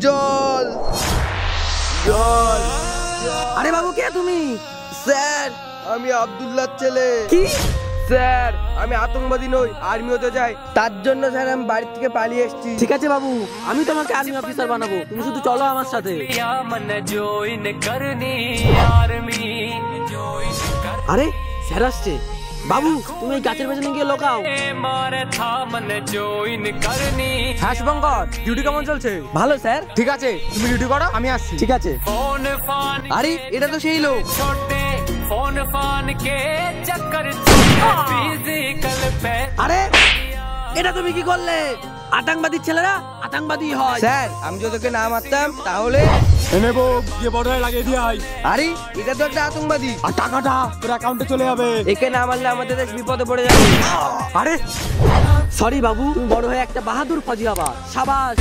জল জল। আরে বাবু কে তুমি? স্যার আমি আব্দুল্লাহর ছেলে। কি? স্যার আমি আতঙ্কবাদী নই, আর্মি হতে চাই, তার জন্য স্যার আমি বাড়ি থেকে পালিয়ে এসেছি। ঠিক আছে বাবু, আমি তোমাকে আর্মি অফিসার বানাবো, তুমি শুধু চলো আমার সাথে। আরে স্যার আসছে। বাবু তুমি এই গাছের পেছনে গিয়ে লোকাও। হ্যাঁ শুভঙ্কর, ডিউটি কেমন চলছে? ভালো স্যার। ঠিক আছে, তুমি ডিউটি করো, আমি আসছি। ঠিক আছে। আরে এটা তো সেই লোক। আরে এটা তুমি কি করলে? আতঙ্কবাদীর ছেলেরা আতঙ্কবাদী হয়। স্যার আমি যদি ওকে না মারতাম তাহলে এনেবো গিয়ে বর্ডারে লাগিয়ে দিয়ে আয়। আরে এটা তো একটা আতঙ্কবাদী, আর টাকাটা তোর অ্যাকাউন্টে চলে যাবে। একে না মারলে আমাদের দেশ বিপদে পড়ে যাবে। আরে সরি বাবু, তুমি বড় হয়ে একটা বাহাদুর ফৌজি হবা। সাবাস।